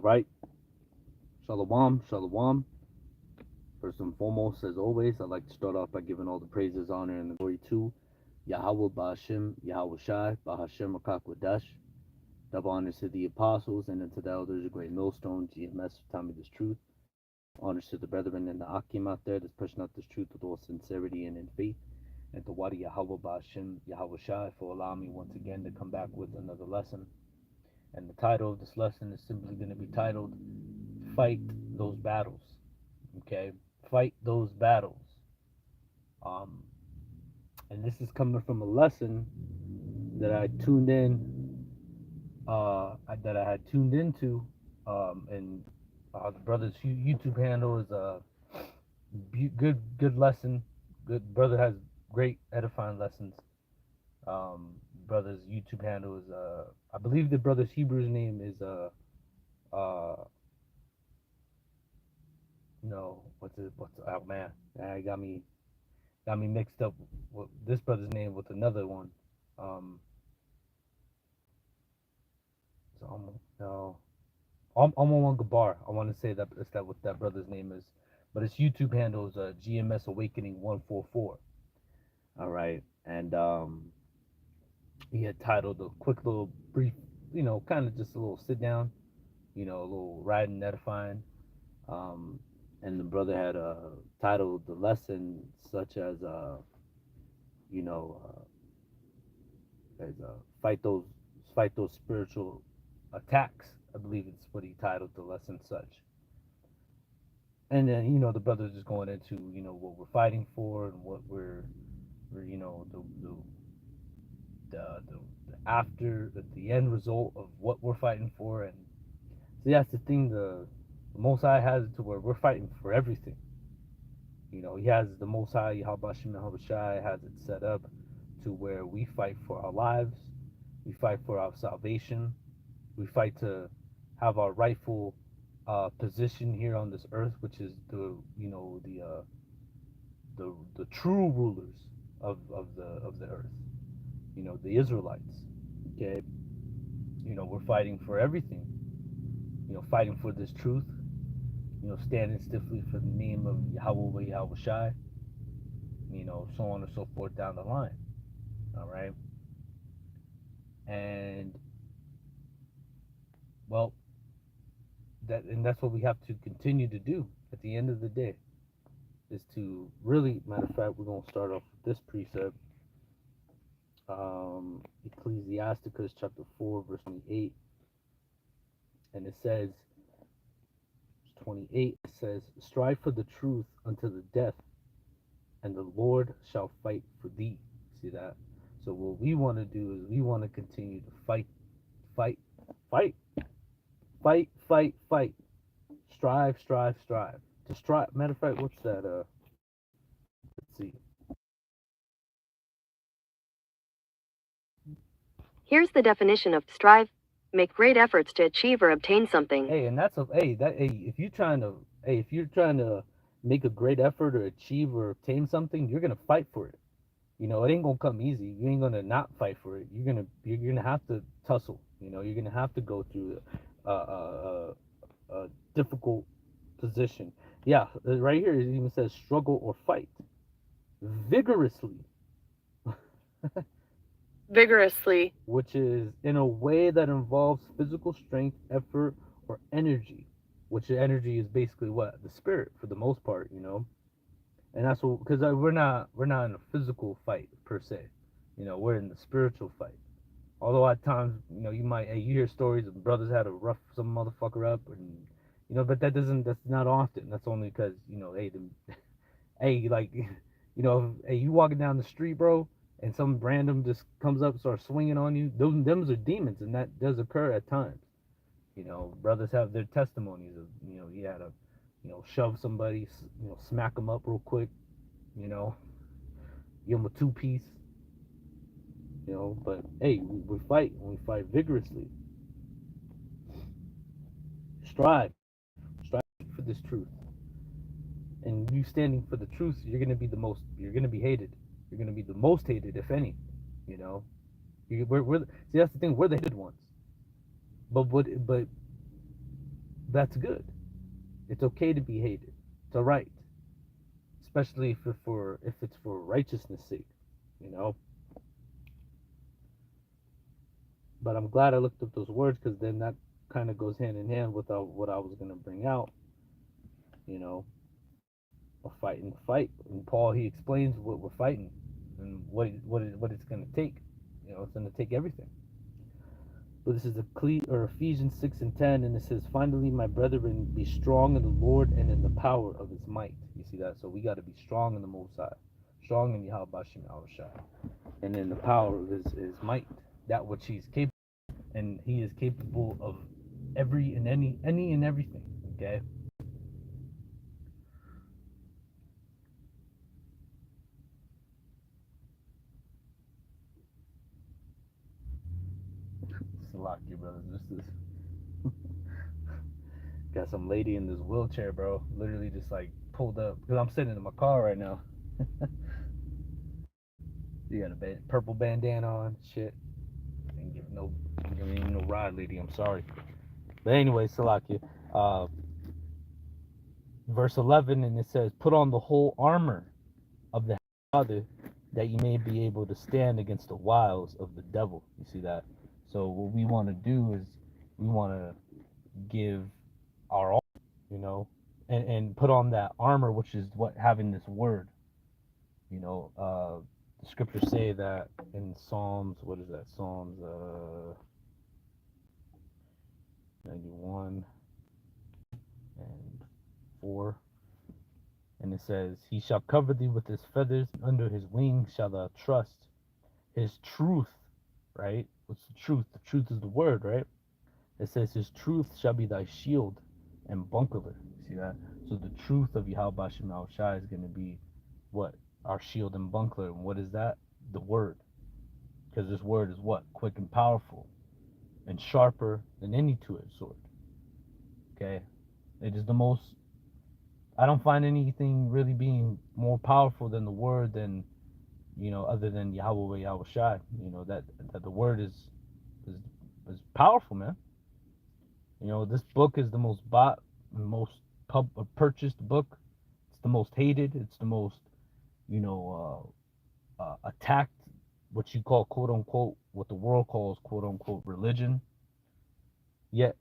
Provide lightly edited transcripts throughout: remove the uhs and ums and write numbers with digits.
right. Shalom, shalom. First and foremost, as always, I'd like to start off by giving all the praises, honor, and the glory to Yahawah Ba'Hashem, YAHAWASHI, Ba'Hashem Rakakwadash. Double honors to the apostles and unto the elders, a great millstone, GMS, tell me this truth. Honors to the brethren and the Akim out there that's pushing out this truth with all sincerity and in faith. And to Wadi Yahawah Ba'Hashem, YAHAWASHI, for allowing me once again to come back with another lesson. And the title of this lesson is simply going to be titled, Fight Those Battles. Okay? Fight those battles. And this is coming from a lesson that I tuned in, that I had tuned into, and the brother's YouTube handle is a good lesson. Good brother has great edifying lessons. Brother's YouTube handle is I believe the brother's Hebrew's name is no, what's oh man, got me mixed up with this brother's name with another one. So no, I'm on Gabar. I want to say that it's that what that brother's name is, but his YouTube handle is GMS Awakening 144. All right, and he had titled a quick little brief, kind of just a little sit down, a little riding edifying. And the brother had titled the lesson such as fight those spiritual attacks. I believe it's what he titled the lesson such. And then the brother's just going into what we're fighting for and what we're the end result of what we're fighting for. And so that's the thing. The Most High has it to where we're fighting for everything. He has the Most High, YAHAWASHI, has it set up to where we fight for our lives, we fight for our salvation, we fight to have our rightful position here on this earth, which is the true rulers of the earth, the Israelites. Okay, we're fighting for everything. Fighting for this truth. Standing stiffly for the name of Yahawah, Yahawashi, so on and so forth down the line. All right. And well, that's what we have to continue to do at the end of the day, is to really, matter of fact, we're going to start off with this precept, Ecclesiasticus chapter 4 verse 28, and it says 28, it says, strive for the truth unto the death, and the Lord shall fight for thee. See that? So what we want to do is we want to continue to fight. Strive. To strive. Matter of fact, what's that? Let's see. Here's the definition of strive. Make great efforts to achieve or obtain something. Hey, and that's if you're trying to make a great effort or achieve or obtain something, you're gonna fight for it. It ain't gonna come easy. You ain't gonna not fight for it. You're gonna have to tussle. You're gonna have to go through a difficult position. Yeah, right here it even says struggle or fight vigorously. Vigorously. Which is in a way that involves physical strength, effort, or energy. Which energy is basically what? The spirit, for the most part, And that's what, because we're not in a physical fight per se, we're in the spiritual fight. Although at times, you hear stories of brothers had to rough some motherfucker up, and but that's not often. That's only because hey, you walking down the street, bro, and some random just comes up and starts swinging on you. Those are demons, and that does occur at times. Brothers have their testimonies of he had to shove somebody, smack them up real quick, give them a two-piece, but hey, we fight, and we fight vigorously. Strive for this truth, and you standing for the truth, you're gonna be hated. You're gonna be the most hated, if any. See, that's the thing, we're the hated ones. But that's good. It's okay to be hated. It's all right, especially if it's for righteousness' sake, you know. But I'm glad I looked up those words because then that kind of goes hand in hand with what I was gonna bring out. You know, a fighting fight. And Paul he explains what we're fighting and what it's gonna take. You know, it's gonna take everything. But this is Ephesians 6:10, and it says, "Finally, my brethren, be strong in the Lord and in the power of His might." You see that? So we got to be strong in the Most High, strong in YAHAWASHI, and in the power of His might, that which He's capable, and He is capable of every and any and everything. Okay. Salaki, brothers. This is got some lady in this wheelchair, bro. Literally just like pulled up because I'm sitting in my car right now. You got a purple bandana on, shit. Ain't giving you no ride, lady. I'm sorry. But anyway, Salakia, uh, verse 11, and it says, "Put on the whole armor of the Father, that you may be able to stand against the wiles of the devil." You see that? So what we want to do is we want to give our all, you know, and put on that armor, which is what having this word. You know, the scriptures say that in Psalms. What is that? Psalms 91 and 4. And it says, "He shall cover thee with his feathers, and under his wings shall thou trust. His truth," right? What's the truth? The truth is the word, right? It says, "His truth shall be thy shield and buckler." See that? So the truth of Yahweh Shem Shai is going to be what? Our shield and buckler. And what is that? The word. Because this word is what? Quick and powerful and sharper than any two-edged sword. Okay? It is the most, I don't find anything really being more powerful than the word than, you know, other than Yahweh Yahawashi. You know, that the word is powerful, man. You know, this book is the most purchased book. It's the most hated. It's the most, you know, attacked. What you call quote unquote, what the world calls quote unquote religion. Yet,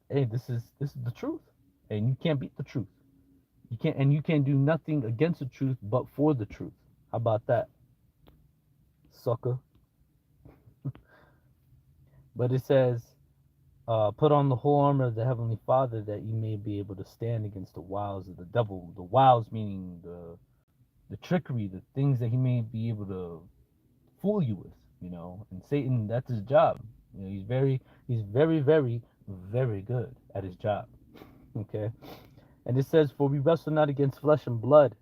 hey, this is the truth, and you can't beat the truth. You can't do nothing against the truth but for the truth. How about that, sucker? But it says, "Put on the whole armor of the Heavenly Father, that you may be able to stand against the wiles of the devil." The wiles meaning the trickery, the things that he may be able to fool you with, you know. And Satan, that's his job. You know, he's very, very good at his job. Okay. And it says, "For we wrestle not against flesh and blood."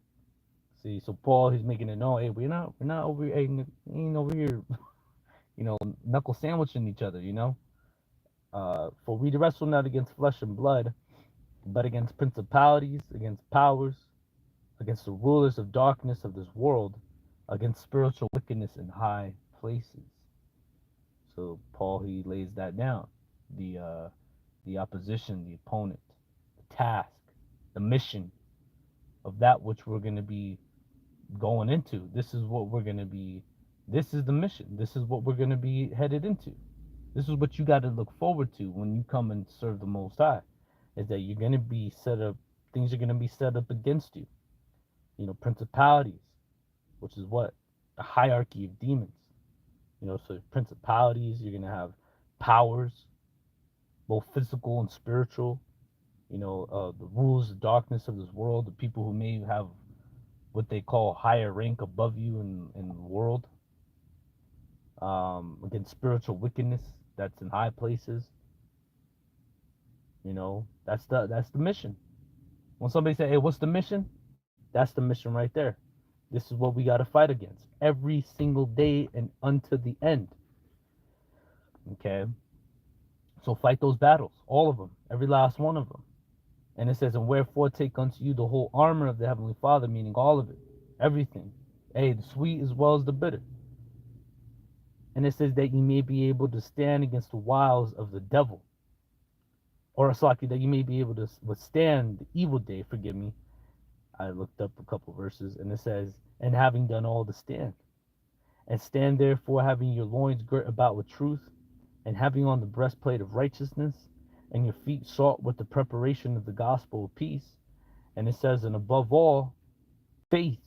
See, so Paul, he's making it known, hey, we're not over here, ain't over here, you know, knuckle sandwiching each other, you know. For we wrestle not against flesh and blood, but against principalities, against powers, against the rulers of darkness of this world, against spiritual wickedness in high places. So Paul, he lays that down, the opposition, the opponent, the task, the mission of that which we're going to be going into. This is what we're going to be. This is the mission. This is what we're going to be headed into. This is what you got to look forward to when you come and serve the Most High, is that you're going to be set up, things are going to be set up against you. You know, principalities, which is what? The hierarchy of demons. You know, so principalities, you're going to have powers, both physical and spiritual. You know, the rulers of darkness of this world, the people who may have what they call higher rank above you in the world. Against spiritual wickedness that's in high places. You know, that's the mission. When somebody say, "Hey, what's the mission?" That's the mission right there. This is what we got to fight against every single day and unto the end. Okay? So fight those battles, all of them, every last one of them. And it says, "And wherefore take unto you the whole armor of the Heavenly Father," meaning all of it, everything. Hey, the sweet as well as the bitter. And it says that you may be able to stand against the wiles of the devil. or Asaki, that you may be able to withstand the evil day. Forgive me. I looked up a couple verses, and it says, and having done all to stand. And stand therefore, having your loins girt about with truth, and having on the breastplate of righteousness, and your feet shod with the preparation of the gospel of peace. And it says, and above all, faith,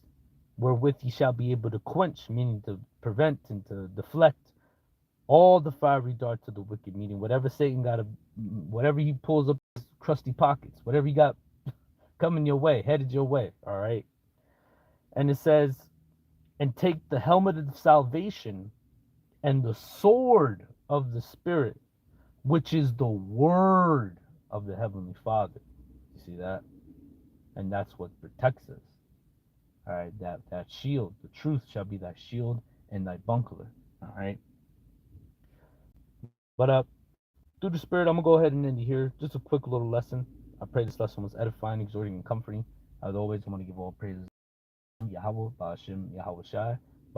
wherewith ye shall be able to quench, meaning to prevent and to deflect all the fiery darts of the wicked, meaning whatever Satan got, whatever he pulls up his crusty pockets, whatever he got coming your way, headed your way, all right? And it says, and take the helmet of salvation and the sword of the Spirit, which is the word of the Heavenly Father. You see that? And that's what protects us. All right, that shield, the truth shall be thy shield and thy buckler. All right. But through the Spirit, I'm gonna go ahead and end it here. Just a quick little lesson. I pray this lesson was edifying, exhorting, and comforting. As always, I want to give all praises to Yahawah, Ba'ashem, Yahawashai.